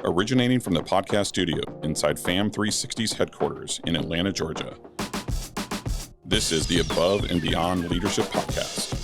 originating from the podcast studio inside FAM 360's headquarters in Atlanta, Georgia. This is the Above and Beyond Leadership Podcast.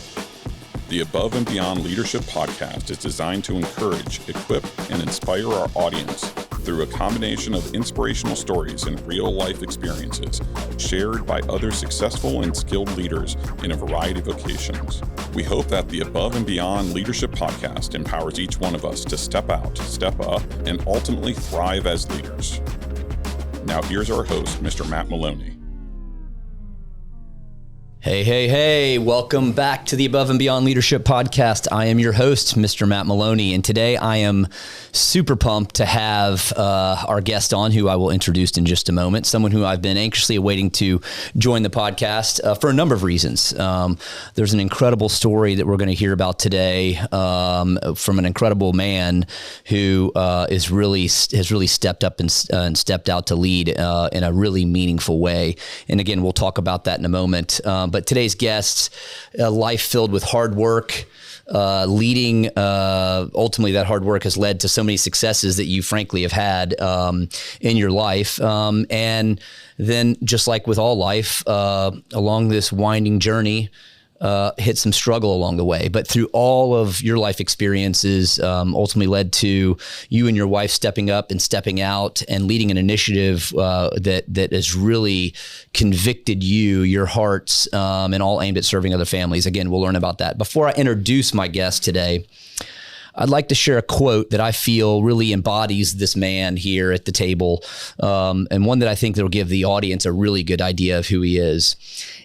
The Above and Beyond Leadership Podcast is designed to encourage, equip, and inspire our audience through a combination of inspirational stories and real-life experiences shared by other successful and skilled leaders in a variety of vocations. We hope that the Above and Beyond Leadership Podcast empowers each one of us to step out, step up, and ultimately thrive as leaders. Now here's our host, Mr. Matt Maloney. Hey, welcome back to the Above and Beyond Leadership Podcast. I am your host, Mr. Matt Maloney, and today I am super pumped to have our guest on, who I will introduce in just a moment, someone who I've been anxiously awaiting to join the podcast for a number of reasons. There's an incredible story that we're going to hear about today from an incredible man who has really stepped up and stepped out to lead in a really meaningful way. And again, we'll talk about that in a moment. But today's guests, a life filled with hard work, leading, ultimately that hard work has led to so many successes that you frankly have had in your life. And then just like with all life, along this winding journey, hit some struggle along the way, but through all of your life experiences, ultimately led to you and your wife stepping up and stepping out and leading an initiative that has really convicted your hearts, and all aimed at serving other families. Again, we'll learn about that. Before I introduce my guest today, I'd like to share a quote that I feel really embodies this man here at the table, and one that I think that will give the audience a really good idea of who he is.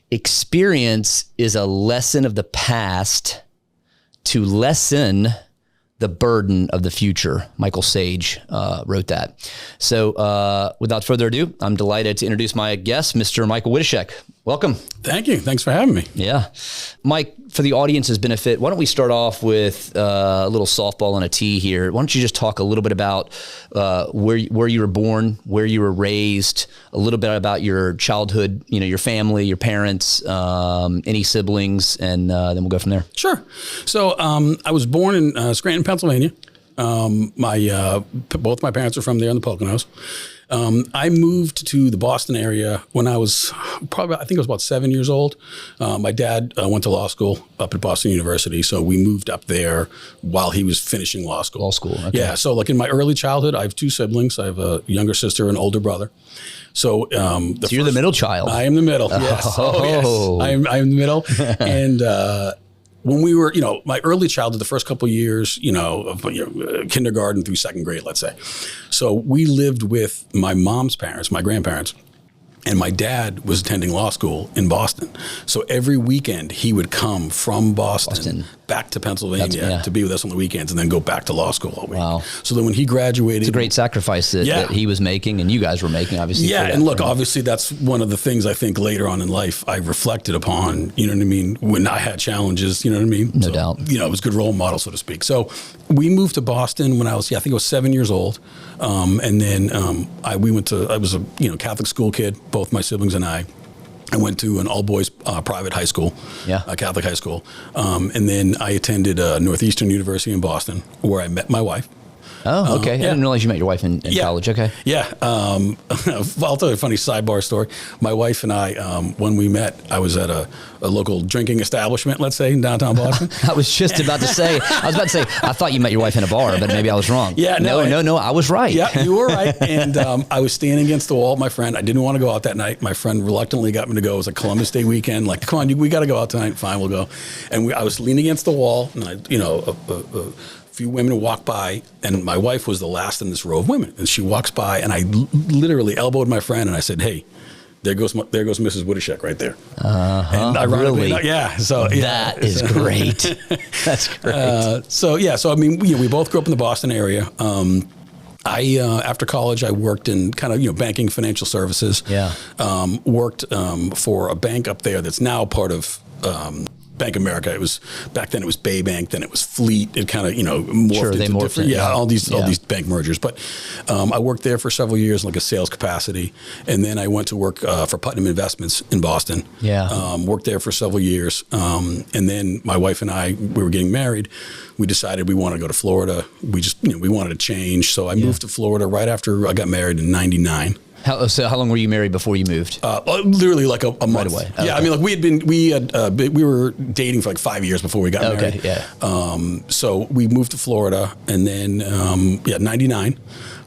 Experience is a lesson of the past to lessen the burden of the future. Michael Sage wrote that. So without further ado, I'm delighted to introduce my guest, Mr. Michael Woodyshek. Welcome. Thank you. Thanks for having me. Yeah. Mike, for the audience's benefit, why don't we start off with a little softball and a tee here? Why don't you just talk a little bit about where you were born, where you were raised, a little bit about your childhood, your family, your parents, any siblings, and then we'll go from there. Sure. So I was born in Scranton, Pennsylvania. Both my parents are from there in the Poconos. I moved to the Boston area when I was I think I was about 7 years old. My dad went to law school up at Boston University, so we moved up there while he was finishing law school. Law school, okay. Yeah, so like in my early childhood, I have two siblings. I have a younger sister and an older brother. So, you're the middle child. I am the middle, yes. Oh. Yes. I am the middle. And when we were, my early childhood, the first couple of years, of kindergarten through second grade, let's say. So we lived with my mom's parents, my grandparents, and my dad was attending law school in Boston. So every weekend he would come from Boston. Back to Pennsylvania to be with us on the weekends and then go back to law school all week. Wow. So then when he graduated. It's a great sacrifice that he was making and you guys were making, obviously. Yeah, and look, obviously that's one of the things I think later on in life I reflected upon, when I had challenges, No doubt. It was a good role model, so to speak. So we moved to Boston when I was, I think I was 7 years old. And then I was a Catholic school kid, both my siblings and I. I went to an all-boys private high school, a Catholic high school. And then I attended Northeastern University in Boston, where I met my wife. Oh, okay. I didn't realize you met your wife in college. Okay. Yeah. I'll tell you a funny sidebar story. My wife and I, when we met, I was at a local drinking establishment, let's say, in downtown Boston. I was just about to say, I thought you met your wife in a bar, but maybe I was wrong. Yeah, no, I was right. Yeah, you were right. And I was standing against the wall with my friend. I didn't want to go out that night. My friend reluctantly got me to go. It was a Columbus Day weekend. Like, come on, we got to go out tonight. Fine, we'll go. And I was leaning against the wall, and a few women walk by, and my wife was the last in this row of women. And she walks by, and I literally elbowed my friend, and I said, "Hey, there goes Mrs. Woodyshek right there." And ironically, really? Yeah. So that is great. That's great. So I mean, we both grew up in the Boston area. After college, I worked in kind of banking, financial services. Yeah. Worked for a bank up there that's now part of Bank of America. It was back then. It was Bay Bank. Then it was Fleet. It kind of morphed into different. All these bank mergers. But I worked there for several years in like a sales capacity, and then I went to work for Putnam Investments in Boston. Worked there for several years, and then my wife and I, we were getting married. We decided we wanted to go to Florida. We just we wanted to change, so I moved to Florida right after I got married in '99. So how long were you married before you moved? Literally like a month. Right away. Okay. Yeah, I mean, like we were dating for like 5 years before we got married. Okay, yeah. So we moved to Florida, and then 99.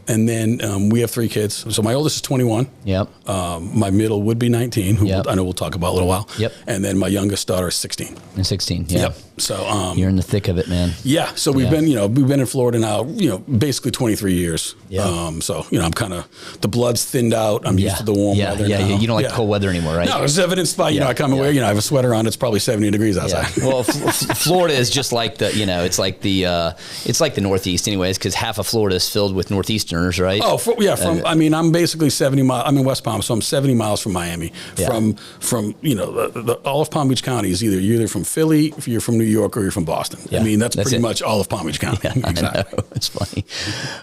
And then we have 3 kids. So my oldest is 21. Yep. My middle would be 19, who I know we'll talk about in a little while. Yep. And then my youngest daughter is 16. And 16, yeah. Yep. So you're in the thick of it, man. Yeah. So we've been in Florida now, basically 23 years. Yeah. So I'm kind of, the blood's thinned out. I'm used to the warm weather now. Yeah. You don't like the cold weather anymore, right? No, it's evidenced by I come away. I have a sweater on. It's probably 70 degrees outside. Yeah. Well, Florida is just like it's like the Northeast, anyways, because half of Florida is filled with Northeasterners, right? Oh, I'm basically 70 miles. I'm in West Palm, so I'm 70 miles from Miami. Yeah. From all of Palm Beach County is you're either from Philly, if you're from New York, or you're from Boston. Yeah. I mean, that's pretty much all of Palm Beach County. Yeah, exactly. I know. It's funny.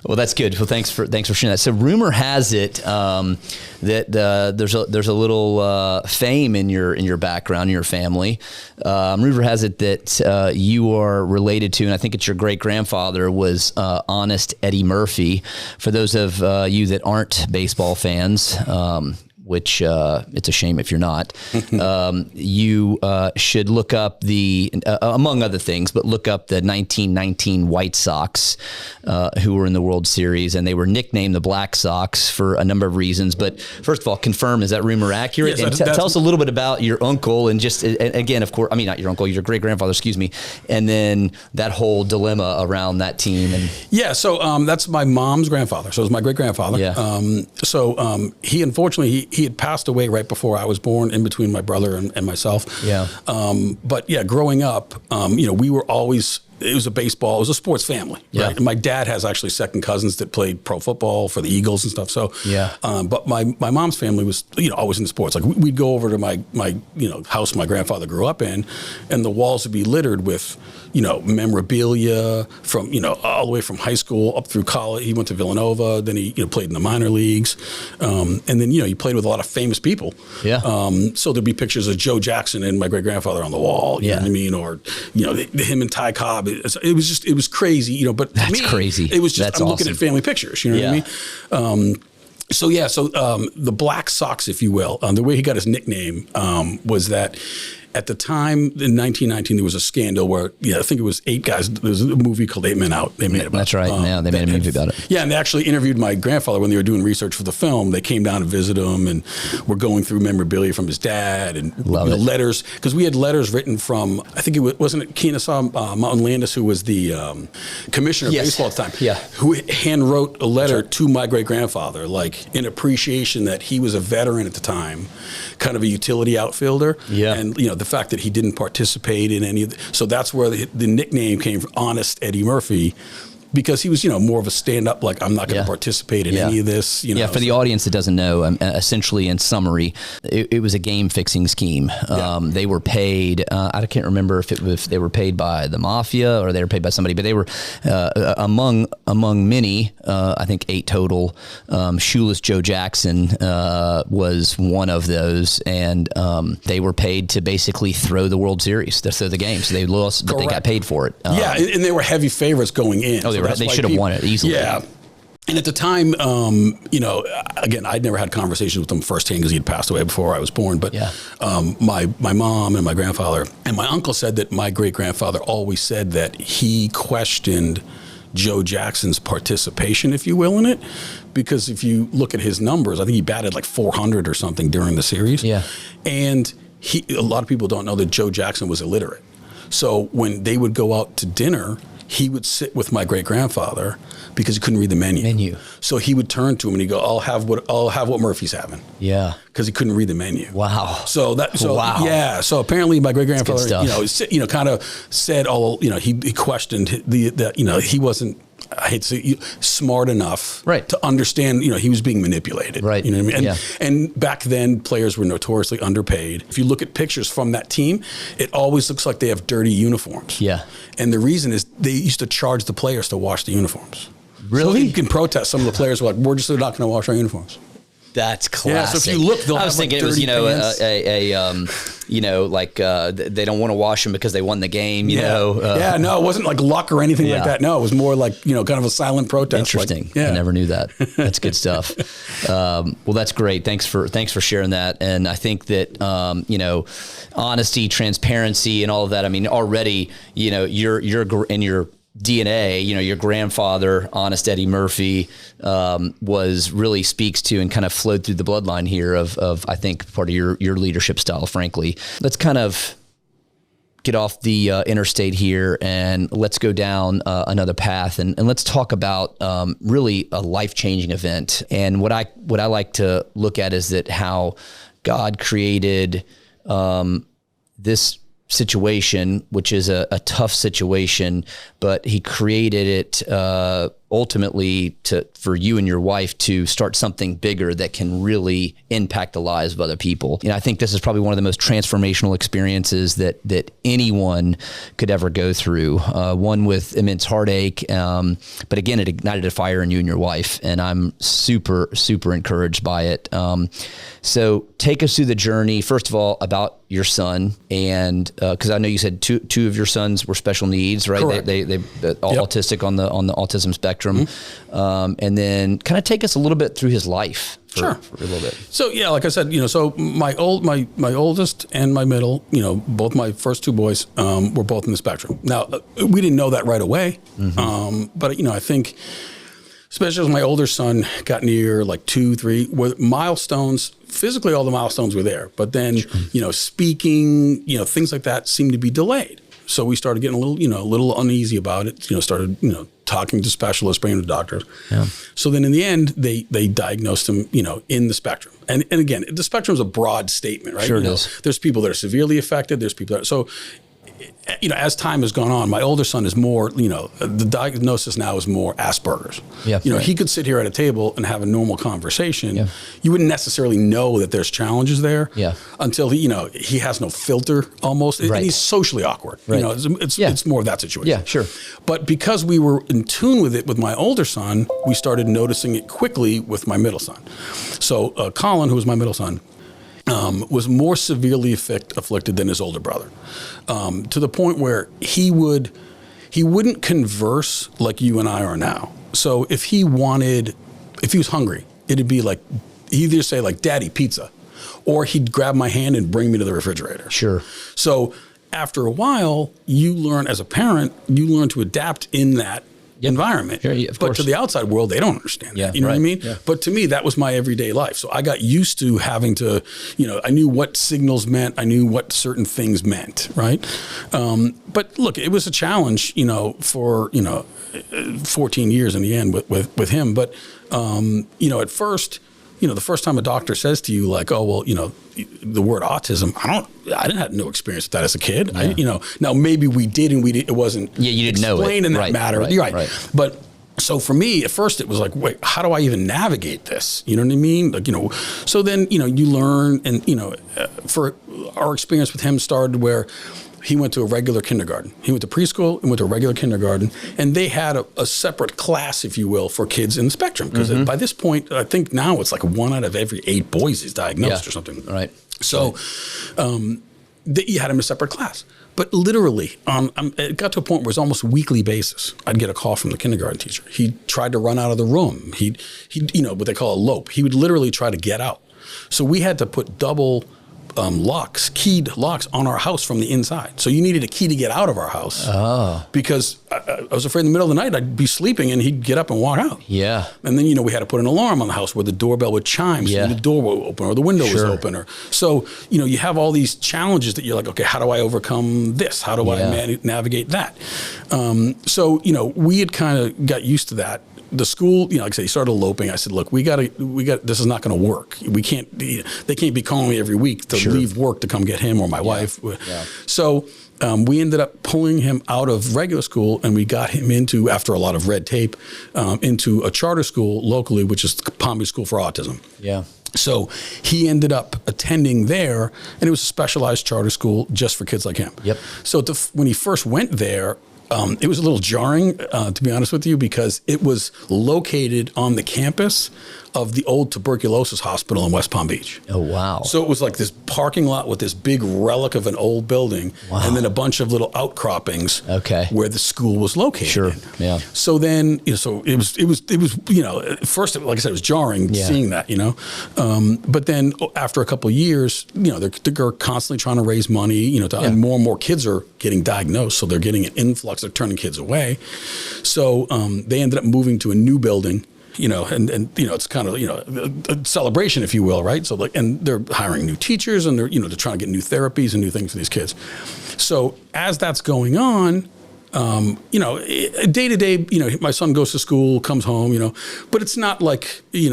Well, that's good. Well, thanks for sharing that. So, rumor has it that there's a little fame in your background, in your family. Rumor has it that you are related to, and I think it's your great grandfather was Honest Eddie Murphy. For those of you that aren't baseball fans, which it's a shame if you're not, you should look up among other things, but look up the 1919 White Sox, who were in the World Series, and they were nicknamed the Black Sox for a number of reasons. But first of all, confirm, is that rumor accurate? Yes, and tell us a little bit about your uncle, and just, again, of course, I mean, not your uncle, your great-grandfather, excuse me, and then that whole dilemma around that team. So that's my mom's grandfather. So it was my great-grandfather. Yeah. He, unfortunately, he had passed away right before I was born, in between my brother and myself. Yeah. But growing up, we were always, it was a sports family. Yeah. Right? And my dad has actually second cousins that played pro football for the Eagles and stuff. So, but my mom's family was, always into sports. Like we'd go over to my house my grandfather grew up in, and the walls would be littered with, memorabilia from, all the way from high school up through college. He went to Villanova, then he, played in the minor leagues. And then, he played with a lot of famous people. Yeah. So there'd be pictures of Joe Jackson and my great grandfather on the wall, you know what I mean? Or, him and Ty Cobb. It was crazy, but to me, crazy. It was just, That's I'm awesome. looking at family pictures, you know what I mean? So the Black Sox, if you will, the way he got his nickname was that at the time in 1919, there was a scandal where, I think it was 8 guys. There was a movie called 8 Men Out. They made about. That's right. They made a movie about it. Yeah, and they actually interviewed my grandfather when they were doing research for the film. They came down to visit him and were going through memorabilia from his dad and letters, because we had letters written from, I think wasn't it Kennesaw Mountain Landis, who was the commissioner of baseball at the time, who hand wrote a letter to my great grandfather, like in appreciation that he was a veteran at the time, kind of a utility outfielder, and the fact that he didn't participate in any of the, so that's where the nickname came from, Honest Eddie Murphy, because he was, more of a stand-up, like, I'm not going to participate in any of this. For the audience that doesn't know, essentially, in summary, it was a game-fixing scheme. They were paid, I can't remember if they were paid by the mafia or they were paid by somebody, but they were among many, I think 8 total. Shoeless Joe Jackson was one of those, and they were paid to basically throw the World Series, to throw the game. So they lost, but they got paid for it. And they were heavy favorites going in. Oh, they should have won it easily. Yeah. And at the time, again, I'd never had conversations with him firsthand because he had passed away before I was born. But my mom and my grandfather and my uncle said that my great-grandfather always said that he questioned Joe Jackson's participation, if you will, in it. Because if you look at his numbers, I think he batted like 400 or something during the series. Yeah. And a lot of people don't know that Joe Jackson was illiterate. So when they would go out to dinner, he would sit with my great grandfather because he couldn't read the menu. So he would turn to him and he'd go, I'll have what Murphy's having. Yeah. Because he couldn't read the menu. Wow. So yeah. So apparently my great grandfather, kind of said he questioned he wasn't I hate to say, smart enough right. to understand, he was being manipulated. Right. You know what I mean? And, and back then, players were notoriously underpaid. If you look at pictures from that team, it always looks like they have dirty uniforms. Yeah. And the reason is they used to charge the players to wash the uniforms. Really? So you can protest. Some of the players were like, we're just not going to wash our uniforms. That's classic. Yeah, so if you look, they'll I was have thinking like it was, pants. they don't want to wash them because they won the game, know. No, it wasn't like luck or anything like that. No, it was more like, kind of a silent protest. Interesting. Like, I never knew that. That's good stuff. Well, that's great. Thanks for sharing that. And I think that, honesty, transparency and all of that. I mean, already, you're in your DNA, your grandfather, Honest Eddie Murphy, was really speaks to and kind of flowed through the bloodline here of I think part of your leadership style, frankly. Let's kind of get off the interstate here and let's go down another path and let's talk about really a life-changing event. And what I like to look at is that how God created this situation, which is a tough situation, but he created it ultimately for you and your wife to start something bigger that can really impact the lives of other people. I think this is probably one of the most transformational experiences that anyone could ever go through. One with immense heartache, but again, it ignited a fire in you and your wife, and I'm super, super encouraged by it. So take us through the journey, first of all, about your son, and because I know you said two of your sons were special needs, right? Correct. They autistic on the autism spectrum, and then kind of take us a little bit through his life for a little bit. So yeah, like I said, so my oldest and my middle, both my first two boys were both in the spectrum. Now we didn't know that right away, but I think, especially as my older son got near like 2, 3, where milestones, physically all the milestones were there, but then, speaking, things like that seemed to be delayed. So we started getting a little uneasy about it, started, talking to specialists, bringing to doctors. Yeah. So then in the end, they diagnosed him, in the spectrum. And again, the spectrum is a broad statement, right? Sure it is. There's people that are severely affected. There's people that so as time has gone on, my older son is more, the diagnosis now is more Asperger's. Yeah, right. He could sit here at a table and have a normal conversation. Yeah. You wouldn't necessarily know that there's challenges there until he has no filter almost. Right. And he's socially awkward. Right. It's more of that situation. Yeah, sure. But because we were in tune with it with my older son, we started noticing it quickly with my middle son. So Colin, who was my middle son, was more severely afflicted than his older brother, to the point where he wouldn't converse like you and I are now. So if he was hungry, it'd be like, he'd either say like, "Daddy, pizza," or he'd grab my hand and bring me to the refrigerator. Sure. So after a while, you learn as a parent, to adapt in that environment. Sure, of course. But to the outside world, they don't understand that. You know what I mean? Yeah. But to me, that was my everyday life. So I got used to having to, I knew what signals meant. I knew what certain things meant, right? But look, it was a challenge, for, 14 years in the end with him. But, at first, the first time a doctor says to you like, "Oh, well, the word autism," I didn't have no experience with that as a kid. Yeah. Now maybe we did and it wasn't you didn't know it. explained in that right, matter. Right, You're right. Right. But so for me, at first it was like, wait, how do I even navigate this? You know what I mean? Like, so then, you learn and, for our experience with him started where he went to a regular kindergarten. He went to preschool and went to a regular kindergarten, and they had a separate class, if you will, for kids in the spectrum. Because by this point, I think now it's like 1 out of every 8 boys is diagnosed or something. Right. So you had him in a separate class. But literally, it got to a point where it was almost a weekly basis. I'd get a call from the kindergarten teacher. He tried to run out of the room. He'd what they call a lope. He would literally try to get out. So we had to put double keyed locks on our house from the inside. So you needed a key to get out of our house. Oh. Because I was afraid in the middle of the night I'd be sleeping and he'd get up and walk out. Yeah. And then, we had to put an alarm on the house where the doorbell would chime so the door would open or the window was open. So, you have all these challenges that you're like, okay, how do I overcome this? How do I navigate that? So, we had kind of got used to that. The school, like I said, he started eloping. I said, look, we got this is not going to work. We can't, they can't be calling me every week to leave work to come get him or my wife. Yeah. So we ended up pulling him out of regular school, and we got him into, after a lot of red tape, into a charter school locally, which is the Palm Beach School for Autism. Yeah. So he ended up attending there, and it was a specialized charter school just for kids like him. Yep. So when he first went there, it was a little jarring, to be honest with you, because it was located on the campus of the old tuberculosis hospital in West Palm Beach. Oh, wow. So it was like this parking lot with this big relic of an old building, and then a bunch of little outcroppings where the school was located. Sure. Yeah. So then, so it was, at first, like I said, it was jarring seeing that, but then after a couple of years, they're constantly trying to raise money, and more and more kids are getting diagnosed. So they're getting an influx, they're turning kids away. So they ended up moving to a new building. And it's kind of, a celebration, if you will, right? So and they're hiring new teachers, and they're trying to get new therapies and new things for these kids. So as that's going on, day to day, my son goes to school, comes home, but it's not like, you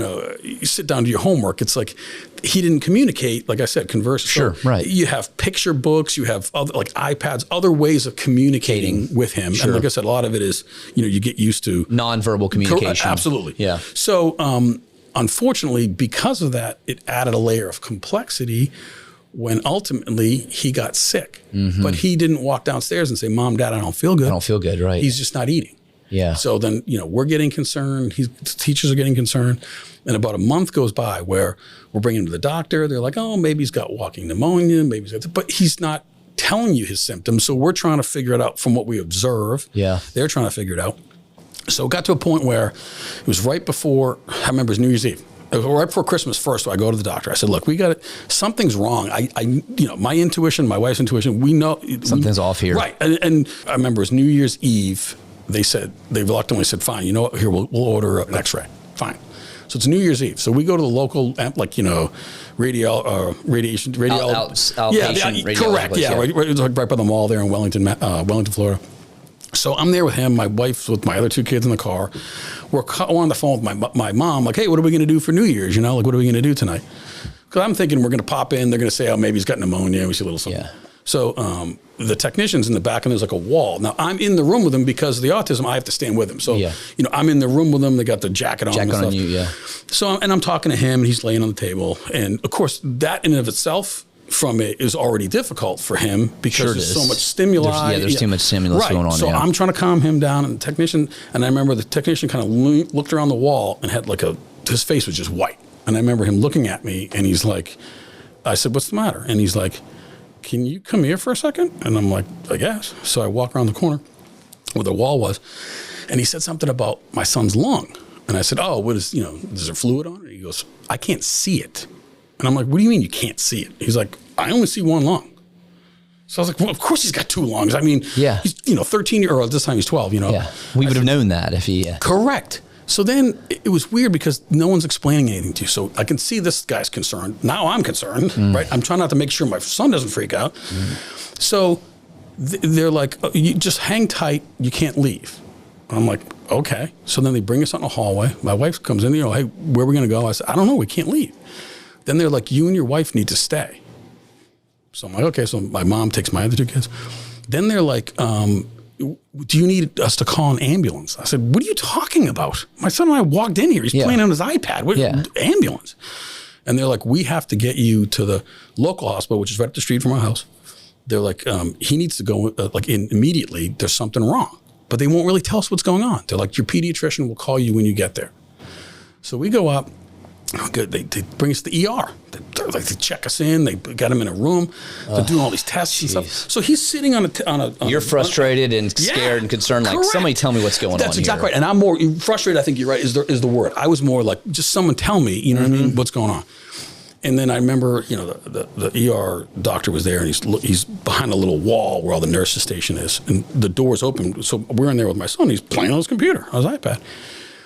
sit down to your homework. It's like he didn't communicate, like I said, converse. Sure, so right. You have picture books, you have other, like iPads, other ways of communicating with him. Sure. And like I said, a lot of it is, you get used to nonverbal communication. Absolutely. Yeah. So, unfortunately, because of that, it added a layer of complexity when ultimately he got sick. Mm-hmm. But he didn't walk downstairs and say, Mom, Dad, I don't feel good. I don't feel good, right. He's just not eating. Yeah. So then, we're getting concerned. Teachers are getting concerned. And about a month goes by where we're bringing him to the doctor. They're like, oh, maybe he's got walking pneumonia. Maybe but he's not telling you his symptoms. So we're trying to figure it out from what we observe. Yeah. They're trying to figure it out. So it got to a point where it was right before, I remember it was New Year's Eve. It was right before Christmas first, so I go to the doctor. I said, look, we got it. Something's wrong. My intuition, my wife's intuition, we know. Something's off here. Right. And I remember it was New Year's Eve. They reluctantly said, fine, you know what, here, we'll order an x-ray. Fine. So it's New Year's Eve. So we go to the local, radiation. Outpatient correct. Place, yeah. Right. It's like right by the mall there in Wellington, Florida. So I'm there with him. My wife's with my other two kids in the car. We're on the phone with my mom. Like, hey, what are we going to do for New Year's? What are we going to do tonight? Because I'm thinking we're going to pop in. They're going to say, oh, maybe he's got pneumonia. We see a little something. Yeah. So the technician's in the back, and there's like a wall. Now, I'm in the room with him because of the autism. I have to stand with him. So, I'm in the room with him. They got the jacket on. Jacket on you, yeah. So, and I'm talking to him, and he's laying on the table. And, of course, that in and of itself from it is already difficult for him because there's so much stimuli. There's too much stimulus going on. So I'm trying to calm him down, and I remember the technician kind of looked around the wall and had his face was just white. And I remember him looking at me, and he's like, I said, what's the matter? And he's like, can you come here for a second? And I'm like, I guess. So I walk around the corner where the wall was, and he said something about my son's lung. And I said, oh, what is, is there fluid on it? He goes, I can't see it. And I'm like, what do you mean you can't see it? He's like, I only see one lung. So I was like, well, of course he's got two lungs. I mean, he's 13, or at this time he's 12, Yeah, we would have known that if he... Correct. So then it was weird because no one's explaining anything to you. So I can see this guy's concerned. Now I'm concerned, right? I'm trying not to make sure my son doesn't freak out. So they're like, oh, you just hang tight. You can't leave. And I'm like, okay. So then they bring us out in the hallway. My wife comes in, hey, where are we going to go? I said, I don't know. We can't leave. Then they're like, you and your wife need to stay. So I'm like, okay. So my mom takes my other two kids. Then they're like, do you need us to call an ambulance? I said, what are you talking about? My son and I walked in here. He's playing on his iPad. What ambulance? And they're like, we have to get you to the local hospital, which is right up the street from our house. They're like, he needs to go immediately. There's something wrong. But they won't really tell us what's going on. They're like, your pediatrician will call you when you get there. So we go up. They bring us to the ER. They check us in. They got him in a room. They're doing all these tests and stuff. So he's sitting on a You're frustrated and scared and concerned. Like, somebody tell me what's going on here. That's exactly right. And I'm more frustrated. I think you're right. Is the word. I was more like, just someone tell me. You know what I mean? What's going on? And then I remember, the ER doctor was there, and he's behind a little wall where all the nurses' station is, and the door's open. So we're in there with my son. He's playing on his computer, on his iPad.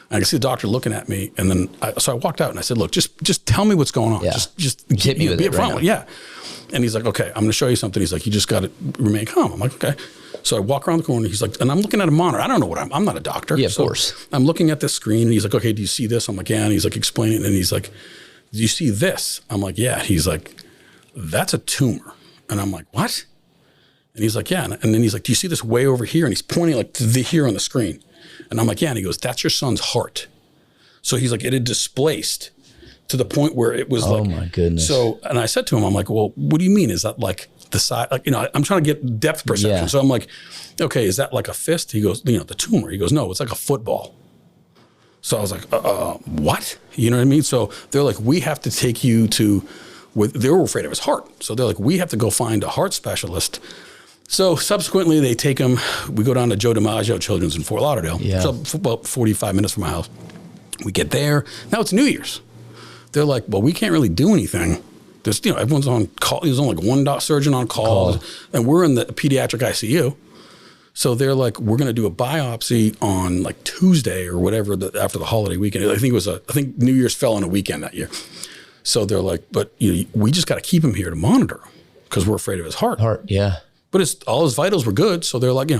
And I could see the doctor looking at me, and then I walked out and I said, "Look, just tell me what's going on. Yeah. Just hit me with it right now." Yeah. And he's like, "Okay, I'm going to show you something." He's like, "You just got to remain calm." I'm like, "Okay." So I walk around the corner. He's like, and I'm looking at a monitor. I don't know what I'm not a doctor. Yeah, of course. I'm looking at this screen, and he's like, "Okay, do you see this?" I'm like, "Yeah." And he's like explaining, and he's like, "Do you see this?" I'm like, "Yeah." He's like, that's a tumor. And I'm like, what? And he's like, yeah. And then he's like, do you see this way over here? And he's pointing like to here on the screen. And I'm like, yeah. And he goes, that's your son's heart. So he's like, it had displaced to the point where it was oh my goodness. So, and I said to him, I'm like, well, what do you mean? Is that like the size? Like, I'm trying to get depth perception. Yeah. So I'm like, okay, is that like a fist? He goes, the tumor. He goes, no, it's like a football. So I was like, what? You know what I mean? So they're like, we have to take you to, they were afraid of his heart. So they're like, we have to go find a heart specialist. So subsequently they take him, we go down to Joe DiMaggio Children's in Fort Lauderdale. Yeah. So about 45 minutes from my house. We get there. Now it's New Year's. They're like, well, we can't really do anything. There's, everyone's on call. There's only like one surgeon on call. And we're in the pediatric ICU. So they're like, we're going to do a biopsy on like Tuesday or whatever after the holiday weekend. I think New Year's fell on a weekend that year. So they're like, but we just got to keep him here to monitor because we're afraid of his heart. Yeah. But all his vitals were good. So they're like,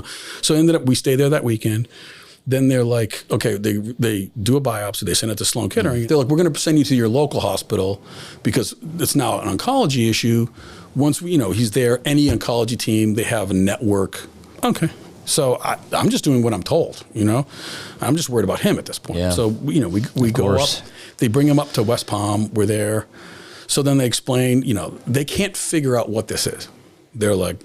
so ended up, we stay there that weekend. Then they're like, okay, they do a biopsy. They send it to Sloan Kettering. They're like, we're going to send you to your local hospital because it's now an oncology issue. Once he's there, any oncology team, they have a network. Okay. So I'm just doing what I'm told, I'm just worried about him at this point. Yeah. So, we go up, they bring him up to West Palm. We're there. So then they explain, they can't figure out what this is. They're like,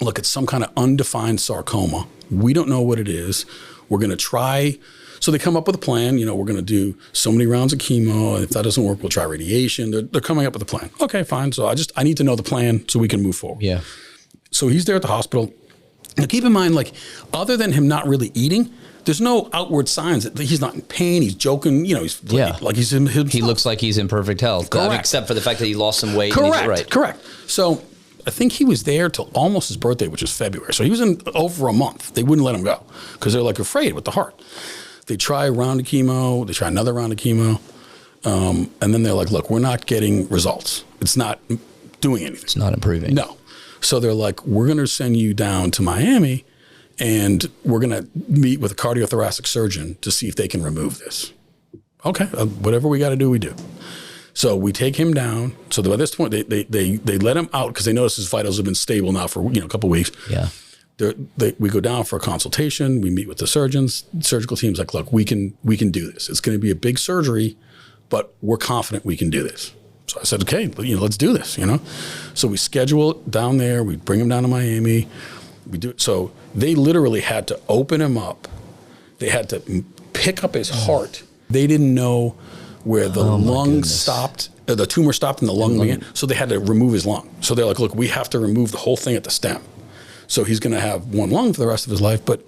look, it's some kind of undefined sarcoma. We don't know what it is. We're going to try. So they come up with a plan. We're going to do so many rounds of chemo. And if that doesn't work, we'll try radiation. They're coming up with a plan. Okay, fine. So I need to know the plan so we can move forward. Yeah. So he's there at the hospital. Now keep in mind, like, other than him not really eating, there's no outward signs that he's not in pain. He's joking. He's like he's in himself. He looks like he's in perfect health. Correct. Except for the fact that he lost some weight. Correct. So I think he was there till almost his birthday, which is February. So he was in over a month. They wouldn't let him go because they're like afraid with the heart. They try a round of chemo. They try another round of chemo. And then they're like, look, we're not getting results. It's not doing anything. It's not improving. No. So they're like, we're going to send you down to Miami and we're going to meet with a cardiothoracic surgeon to see if they can remove this. Okay. Whatever we got to do, we do. So we take him down. So by this point, they let him out because they notice his vitals have been stable now for a couple of weeks. Yeah. We go down for a consultation. We meet with the surgeons. The surgical team's like, look, we can do this. It's going to be a big surgery, but we're confident we can do this. So I said, okay, let's do this. So we schedule it down there. We bring him down to Miami. We do it. So they literally had to open him up. They had to pick up his heart. They didn't know where the lung stopped, the tumor stopped and the lung began. So they had to remove his lung. So they're like, look, we have to remove the whole thing at the stem. So he's going to have one lung for the rest of his life, but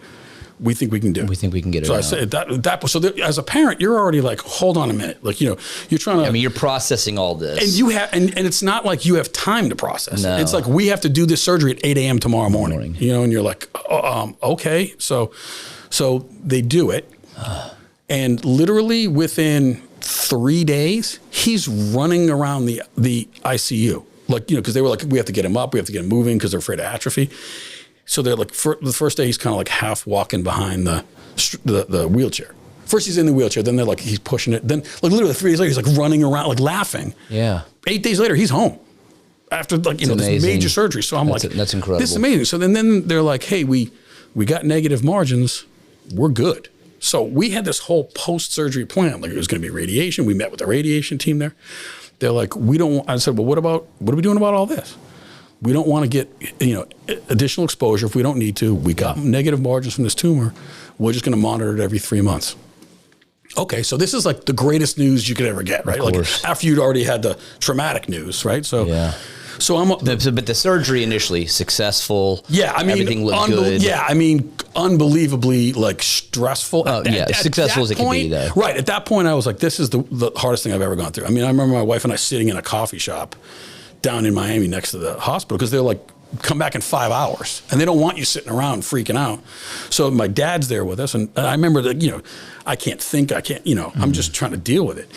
we think we can do it. We think we can get it So out. I said as a parent, you're already like, hold on a minute. Like, you're trying to. I mean, you're processing all this. And you have, and it's not like you have time to process No. it. It's like, we have to do this surgery at 8 a.m. tomorrow morning. And you're like, okay. So they do it. And literally within 3 days, he's running around the ICU. Like, because they were like, we have to get him up. We have to get him moving because they're afraid of atrophy. So they're like, for the first day, he's kind of like half walking behind the wheelchair. First he's in the wheelchair, then they're like, he's pushing it. Then like literally 3 days later, he's like running around, like laughing. Yeah. 8 days later, he's home after this major surgery. So I'm that's incredible. This is amazing. So then they're like, hey, we got negative margins. We're good. So we had this whole post-surgery plan. Like, it was going to be radiation. We met with the radiation team there. They're like, I said, well, what are we doing about all this? We don't want to get, additional exposure if we don't need to. We got negative margins from this tumor. We're just going to monitor it every 3 months. Okay, so this is like the greatest news you could ever get, right? Like, after you'd already had the traumatic news, right? So, yeah. So but the surgery initially successful. Yeah, I mean, everything looked good. Yeah, I mean, unbelievably like stressful. Successful as it could be though. Right, at that point, I was like, this is the hardest thing I've ever gone through. I mean, I remember my wife and I sitting in a coffee shop down in Miami next to the hospital because they're like, come back in 5 hours, and they don't want you sitting around freaking out. So my dad's there with us, and I remember that, I can't think, I'm just trying to deal with it.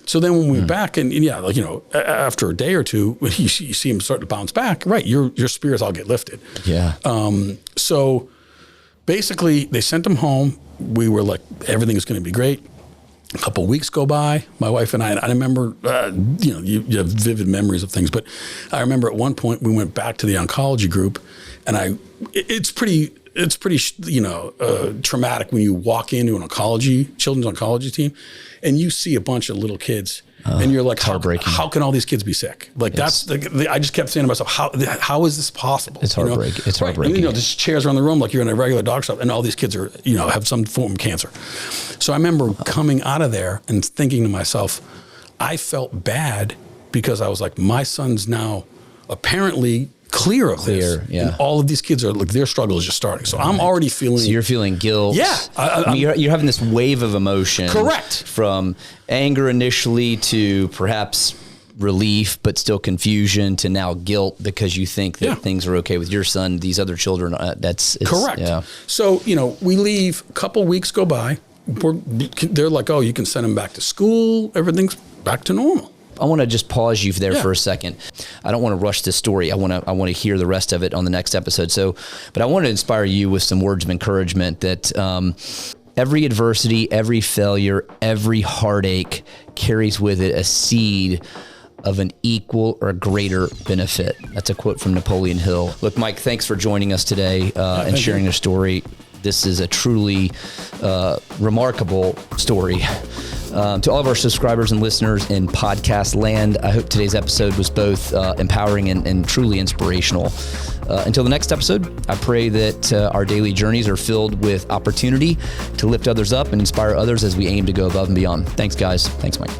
So then when we went back, and after a day or two, you see him start to bounce back, right, your spirits all get lifted. Yeah. So basically they sent him home. We were like, everything's going to be great. A couple of weeks go by, my wife and I remember, you have vivid memories of things, but I remember at one point we went back to the oncology group, and it's pretty traumatic when you walk into an children's oncology team, and you see a bunch of little kids, and you're like, how can all these kids be sick? Like I just kept saying to myself, how is this possible? It's heartbreaking. It's heartbreaking. And, there's chairs around the room like you're in a regular dog shop, and all these kids are, have some form of cancer. So I remember coming out of there and thinking to myself, I felt bad because I was like, my son's now apparently clear of this. Yeah. And all of these kids are like, their struggle is just starting. So I'm already feeling. So you're feeling guilt. Yeah. You're having this wave of emotion. Correct. From anger initially to perhaps relief, but still confusion, to now guilt because you think that things are okay with your son, these other children. It's correct. Yeah. So, we leave, a couple weeks go by. They're like, oh, you can send him back to school. Everything's back to normal. I want to just pause you there for a second. I don't want to rush this story. I want to hear the rest of it on the next episode. But I want to inspire you with some words of encouragement that every adversity, every failure, every heartache carries with it a seed of an equal or greater benefit. That's a quote from Napoleon Hill. Look, Mike, thanks for joining us today and sharing your story. This is a truly remarkable story. To all of our subscribers and listeners in podcast land, I hope today's episode was both empowering and truly inspirational. Until the next episode, I pray that our daily journeys are filled with opportunity to lift others up and inspire others as we aim to go above and beyond. Thanks, guys. Thanks, Mike.